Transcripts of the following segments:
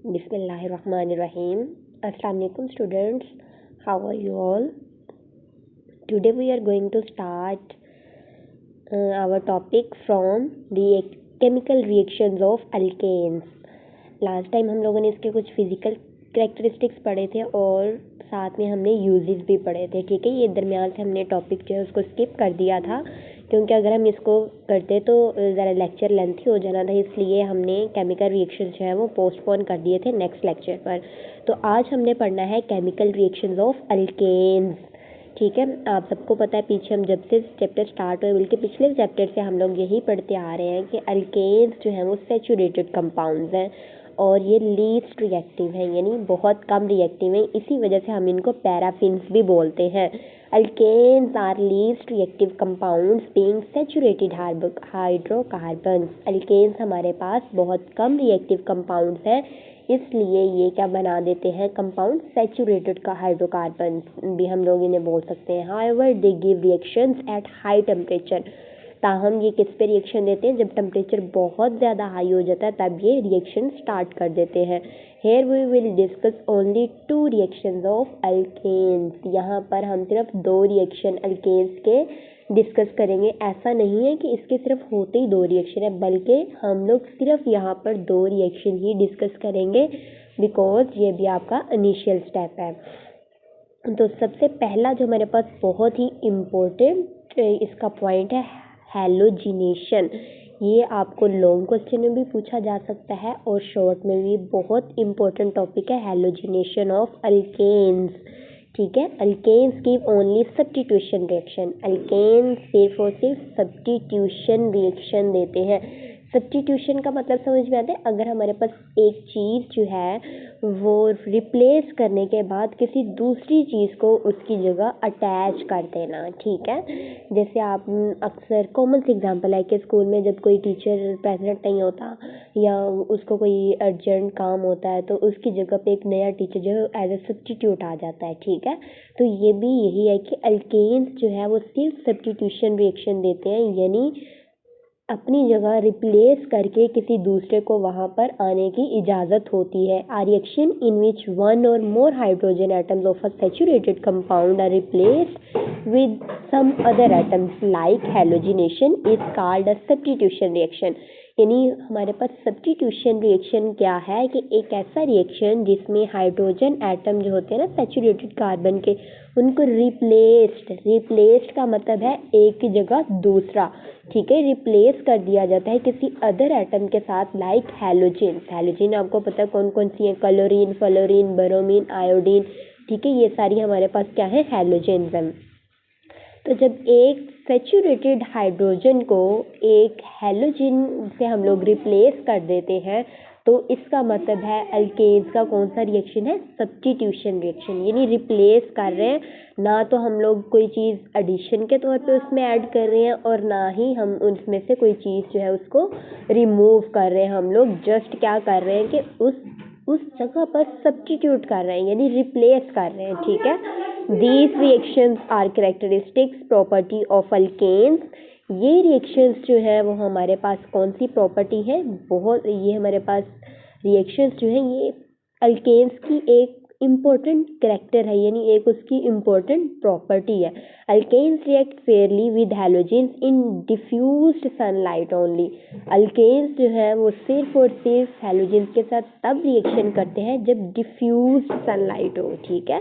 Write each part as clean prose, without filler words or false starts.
Bismillahirrahmanirrahim. Assalamu alaikum students. How are you all? Today we are going to start our topic from the chemical reactions of alkanes. Last time हम लोगों ने इसके कुछ physical characteristics पढ़े थे और साथ में हमने यूजेस भी पढ़े थे। ठीक है, ये दरमियान से हमने टॉपिक जो है उसको स्किप कर दिया था क्योंकि अगर हम इसको करते तो ज़रा लेक्चर लेंथी हो जाना था, इसलिए हमने केमिकल रिएक्शन जो है वो पोस्टपोन कर दिए थे नेक्स्ट लेक्चर पर। तो आज हमने पढ़ना है केमिकल रिएक्शंस ऑफ अल्केन्स। ठीक है, आप सबको पता है पीछे हम जब से चैप्टर स्टार्ट हुए बल्कि पिछले चैप्टर से हम लोग यही पढ़ते आ रहे हैं कि अल्केन्स जो हैं वो सैचुरेटेड कंपाउंड्स हैं और ये लीस्ट रिएक्टिव हैं, यानी बहुत कम रिएक्टिव हैं। इसी वजह से हम इनको पैराफिन्स भी बोलते हैं। Alkanes are least reactive compounds being saturated hydrocarbons. Alkanes हमारे पास बहुत कम रिएक्टिव कंपाउंड्स हैं, इसलिए ये क्या बना देते हैं कंपाउंड सैचुरेटेड का हाइड्रोकार्बन्स भी हम लोग इन्हें बोल सकते हैं। However they give reactions at high temperature. ताहम ये किस पे रिएक्शन देते हैं? जब टेम्परेचर बहुत ज़्यादा हाई हो जाता है तब ये रिएक्शन स्टार्ट कर देते हैं। Here we will discuss only 2 reactions of alkanes. यहाँ पर हम सिर्फ 2 रिएक्शन अल्केन्स के डिस्कस करेंगे। ऐसा नहीं है कि इसके सिर्फ होते ही 2 रिएक्शन है, बल्कि हम लोग सिर्फ यहाँ पर 2 रिएक्शन ही डिस्कस करेंगे बिकॉज ये भी आपका इनिशियल स्टेप है। तो सबसे पहला जो हमारे पास बहुत ही इम्पोर्टेंट इसका पॉइंट है हैलोजिनेशन। ये आपको लॉन्ग क्वेश्चन में भी पूछा जा सकता है और शॉर्ट में भी। बहुत इम्पोर्टेंट टॉपिक है हैलोजिनेशन ऑफ अल्केन्स। ठीक है, alkanes give only substitution reaction. Alkanes सिर्फ और सिर्फ सब्स्टिट्यूशन रिएक्शन देते हैं। सब्स्टिट्यूशन का मतलब समझ में आता है? अगर हमारे पास एक चीज़ जो है वो रिप्लेस करने के बाद किसी दूसरी चीज़ को उसकी जगह अटैच कर देना। ठीक है, जैसे आप अक्सर कॉमन सी एग्जांपल है कि स्कूल में जब कोई टीचर प्रेजेंट नहीं होता या उसको कोई अर्जेंट काम होता है तो उसकी जगह पे एक नया टीचर जो है एज ए सब्स्टिट्यूट आ जाता है। ठीक है, तो ये भी यही है कि अल्केन्स जो है वो सिर्फ सब्स्टिट्यूशन रिएक्शन देते हैं, यानी अपनी जगह रिप्लेस करके किसी दूसरे को वहाँ पर आने की इजाज़त होती है। आ रिएक्शन इन विच वन और more hydrogen atoms of a saturated compound are replaced with some other atoms like halogenation is called a substitution reaction. यानी हमारे पास सब्स्टिट्यूशन रिएक्शन क्या है कि एक ऐसा रिएक्शन जिसमें हाइड्रोजन एटम जो होते हैं ना सैचुरेटेड कार्बन के, उनको रिप्लेस्ड का मतलब है एक की जगह दूसरा। ठीक है, रिप्लेस कर दिया जाता है किसी अदर एटम के साथ लाइक हैलोजन। हैलोजन आपको पता है कौन कौन सी है? Chlorine, fluorine, bromine, iodine. ठीक है, ये सारी हमारे पास क्या है? हैलोजेन्स हैं। तो जब एक सैचुरेटेड हाइड्रोजन को एक हैलोजन से हम लोग रिप्लेस कर देते हैं तो इसका मतलब है अल्केन्स का कौन सा रिएक्शन है? Substitution reaction. यानी रिप्लेस कर रहे हैं, ना तो हम लोग कोई चीज़ एडिशन के तौर पे उसमें ऐड कर रहे हैं और ना ही हम उसमें से कोई चीज़ जो है उसको रिमूव कर रहे हैं। हम लोग जस्ट क्या कर रहे हैं कि उस जगह पर सब्स्टिट्यूट कर रहे हैं, यानी रिप्लेस कर रहे हैं। ठीक है, these reactions are characteristics property of alkanes. ये रिएक्शंस जो है वो हमारे पास कौन सी प्रॉपर्टी है? बहुत ये हमारे पास रिएक्शंस जो हैं ये अल्केन्स की एक इम्पोर्टेंट कैरेक्टर है, यानी एक उसकी इम्पोर्टेंट प्रॉपर्टी है। Alkanes react fairly with halogens in diffused sunlight only. Alkanes जो है वो सिर्फ और सिर्फ हैलोजेंस के साथ तब रिएक्शन करते हैं जब डिफ्यूज्ड सनलाइट हो। ठीक है,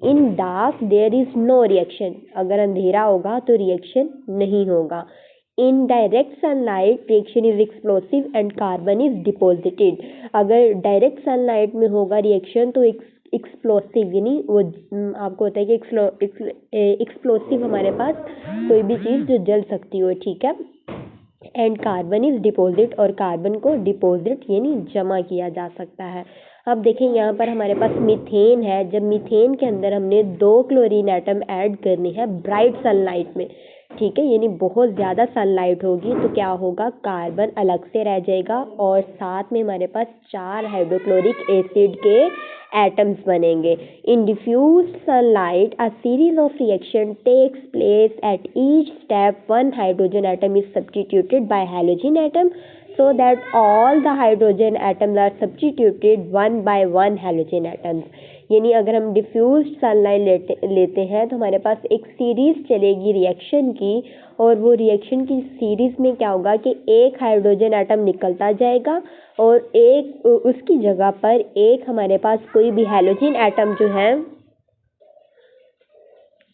in dark there is no reaction. अगर अंधेरा होगा तो रिएक्शन नहीं होगा। In direct sunlight reaction is explosive and carbon is deposited. अगर डायरेक्ट सनलाइट में होगा रिएक्शन तो एक्सप्लोसिव, यानी वो आपको होता है कि एक्सप्लोसिव हमारे पास कोई भी चीज़ जो जल सकती हो। ठीक है, एंड कार्बन इज डिपॉजिट, और कार्बन को डिपॉजिट यानी जमा किया जा सकता है। अब देखें यहाँ पर हमारे पास मीथेन है। जब मीथेन के अंदर हमने 2 क्लोरीन एटम ऐड करने हैं ब्राइट सनलाइट में, ठीक है, यानी बहुत ज़्यादा सनलाइट होगी तो क्या होगा? कार्बन अलग से रह जाएगा और साथ में हमारे पास 4 हाइड्रोक्लोरिक एसिड के एटम्स बनेंगे। In diffused sunlight a series of reaction takes place at each step. 1 hydrogen atom is substituted by halogen atom so that all the hydrogen atoms are substituted one by one halogen atoms। यानी अगर हम diffuse sunlight लेते हैं तो हमारे पास एक series चलेगी reaction की, और वो रिएक्शन की सीरीज में क्या होगा कि एक हाइड्रोजन एटम निकलता जाएगा और एक उसकी जगह पर एक हमारे पास कोई भी हैलोजन एटम जो है,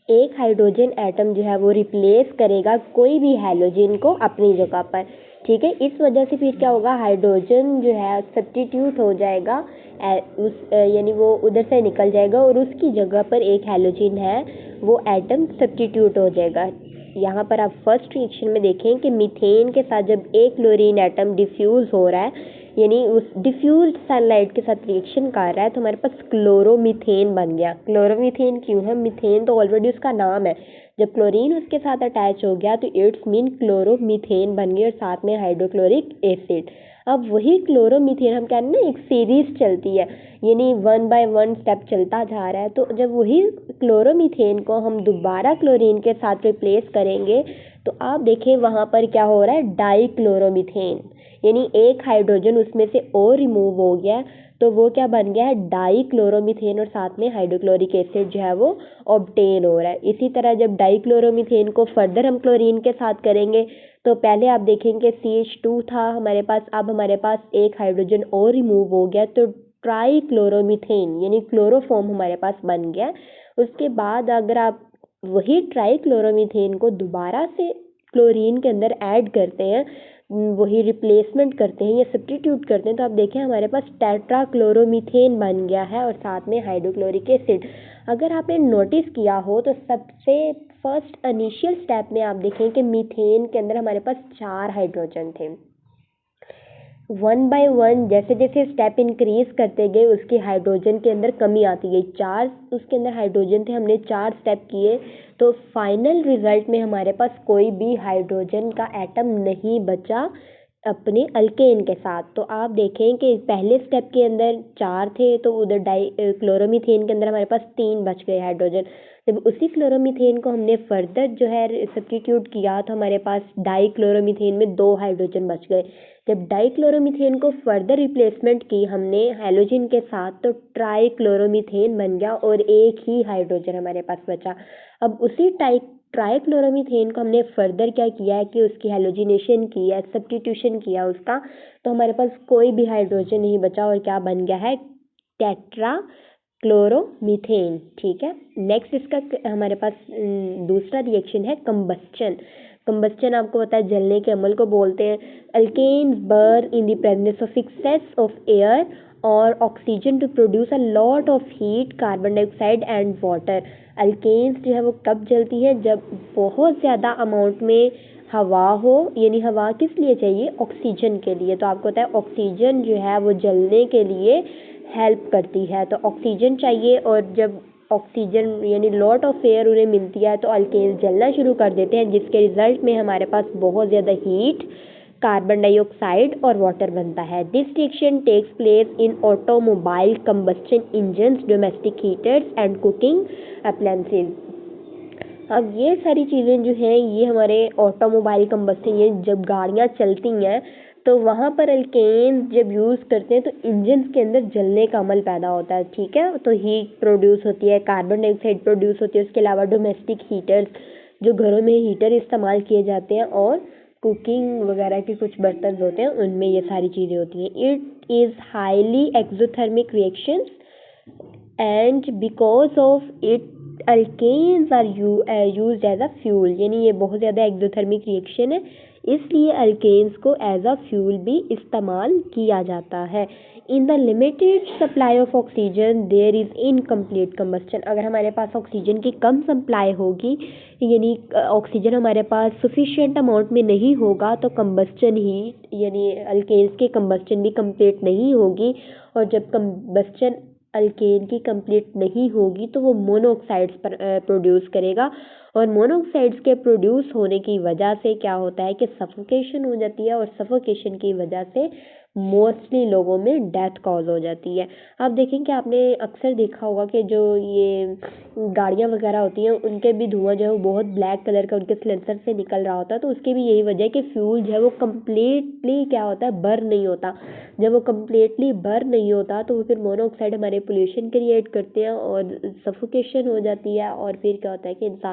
एक हाइड्रोजन एटम जो है वो रिप्लेस करेगा कोई भी हैलोजन को अपनी जगह पर। ठीक है, इस वजह से फिर क्या होगा, हाइड्रोजन जो है सब्स्टिट्यूट हो जाएगा, यानी वो उधर से निकल जाएगा और उसकी जगह पर एक हैलोजन है वो एटम सब्स्टिट्यूट हो जाएगा। यहाँ पर आप फर्स्ट रिएक्शन में देखें कि मीथेन के साथ जब एक क्लोरीन एटम डिफ्यूज हो रहा है, यानी उस डिफ्यूज सनलाइट के साथ रिएक्शन कर रहा है, तो हमारे पास क्लोरोमीथेन बन गया। क्लोरोमीथेन क्यों है, मीथेन तो ऑलरेडी उसका नाम है, जब क्लोरीन उसके साथ अटैच हो गया तो इट्स मीन क्लोरोमीथेन बन गया और साथ में हाइड्रोक्लोरिक एसिड। अब वही क्लोरोमीथेन हम क्या ना, एक सीरीज चलती है, यानी वन बाय वन स्टेप चलता जा रहा है, तो जब वही क्लोरोमीथेन को हम दोबारा क्लोरीन के साथ रिप्लेस करेंगे तो आप देखें वहाँ पर क्या हो रहा है, डाई क्लोरोमीथेन, यानी एक हाइड्रोजन उसमें से और रिमूव हो गया, तो वो क्या बन गया है, डाई क्लोरोमीथेन, और साथ में हाइड्रोक्लोरिक एसिड जो है वो ऑब्टेन हो रहा है। इसी तरह जब डाई क्लोरोमीथेन को फर्दर हम क्लोरीन के साथ करेंगे तो पहले आप देखेंगे CH2 था हमारे पास, अब हमारे पास एक हाइड्रोजन और रिमूव हो गया तो ट्राई क्लोरोमीथेन यानी क्लोरोफॉर्म हमारे पास बन गया। उसके बाद अगर आप वही ट्राई क्लोरोमीथेन को दोबारा से क्लोरीन के अंदर ऐड करते हैं, वही रिप्लेसमेंट करते हैं या सब्स्टिट्यूट करते हैं, तो आप देखें हमारे पास टेट्रा क्लोरोमीथेन बन गया है और साथ में हाइड्रोक्लोरिक एसिड। अगर आपने नोटिस किया हो तो सबसे फर्स्ट इनिशियल स्टेप में आप देखें कि मीथेन के अंदर हमारे पास 4 हाइड्रोजन थे। वन बाय वन जैसे जैसे स्टेप इंक्रीज करते गए उसके हाइड्रोजन के अंदर कमी आती गई। 4 उसके अंदर हाइड्रोजन थे, हमने 4 स्टेप किए तो फाइनल रिजल्ट में हमारे पास कोई भी हाइड्रोजन का एटम नहीं बचा अपने अल्केन के साथ। तो आप देखें कि पहले स्टेप के अंदर 4 थे तो उधर क्लोरोमीथेन के अंदर हमारे पास 3 बच गए हाइड्रोजन। जब उसी क्लोरोमीथेन को हमने फर्दर जो है सब्स्टिट्यूट किया तो हमारे पास डाई क्लोरोमीथेन में 2 हाइड्रोजन बच गए। जब डाई क्लोरोमीथेन को फर्दर रिप्लेसमेंट की हमने हैलोजन के साथ तो ट्राई क्लोरोमीथेन बन गया और एक ही हाइड्रोजन हमारे पास बचा। अब उसी ट्राई क्लोरोमीथेन को हमने फर्दर क्या किया है कि उसकी हैलोजिनेशन किया, सब्स्टिट्यूशन किया उसका, तो हमारे पास कोई भी हाइड्रोजन नहीं बचा और क्या बन गया है, टेट्रा क्लोरोमीथेन। ठीक है, नेक्स्ट इसका हमारे पास दूसरा रिएक्शन है कंबस्चन। कंबस्चन आपको पता है जलने के अमल को बोलते हैं। Alkanes burn in the presence of excess of air और oxygen to produce a lot of heat, carbon dioxide and water. Alkanes जो है वो कब जलती है, जब बहुत ज़्यादा अमाउंट में हवा हो, यानी हवा किस लिए चाहिए, ऑक्सीजन के लिए। तो आपको पता है ऑक्सीजन जो है वो जलने के लिए हेल्प करती है, तो ऑक्सीजन चाहिए और जब ऑक्सीजन यानी लॉट ऑफ एयर उन्हें मिलती है तो अल्केन्स जलना शुरू कर देते हैं, जिसके रिजल्ट में हमारे पास बहुत ज़्यादा हीट, कार्बन डाइऑक्साइड और वाटर बनता है। This reaction takes place in automobile combustion engines, domestic heaters and cooking appliances. अब ये सारी चीज़ें जो हैं ये हमारे ऑटोमोबाइल कंबस्शन, ये जब गाड़ियाँ चलती हैं तो वहाँ पर अल्केन जब यूज़ करते हैं तो इंजन के अंदर जलने का अमल पैदा होता है। ठीक है, तो हीट प्रोड्यूस होती है, कार्बन डाइऑक्साइड प्रोड्यूस होती है। उसके अलावा डोमेस्टिक हीटर्स, जो घरों में हीटर इस्तेमाल किए जाते हैं, और कुकिंग वगैरह के कुछ बर्तन होते हैं उनमें ये सारी चीज़ें होती हैं। It is highly exothermic reactions and because of it alkanes are used as a fuel, यानी ये बहुत ज़्यादा एक्सोथर्मिक रिएक्शन है, इसलिए अल्केन्स को एज अ फ्यूल भी इस्तेमाल किया जाता है। In the limited supply of oxygen there is incomplete combustion. अगर हमारे पास ऑक्सीजन की कम सप्लाई होगी, यानी ऑक्सीजन हमारे पास सफिशिएंट अमाउंट में नहीं होगा, तो कंबस्चन ही यानी अल्केन्स की कंबस्चन भी कंप्लीट नहीं होगी, और जब कंबस्चन अल्केन की कंप्लीट नहीं होगी तो वो मोनोऑक्साइड्स प्रोड्यूस करेगा, और मोनोऑक्साइड्स के प्रोड्यूस होने की वजह से क्या होता है कि सफोकेशन हो जाती है, और सफोकेशन की वजह से मोस्टली लोगों में डेथ कॉज हो जाती है। आप देखेंगे आपने अक्सर देखा होगा कि जो ये गाड़ियाँ वगैरह होती हैं उनके भी धुआं जो है वो बहुत ब्लैक कलर का उनके सिलेंसर से निकल रहा होता है, तो उसकी भी यही वजह है कि फ्यूल जो है वो कम्प्लीटली क्या होता है, बर्न नहीं होता। जब वो कम्प्लीटली बर्न नहीं होता तो वो फिर मोनोऑक्साइड हमारे पोल्यूशन क्रिएट करते हैं और सफोकेशन हो जाती है, और फिर क्या होता है कि इंसान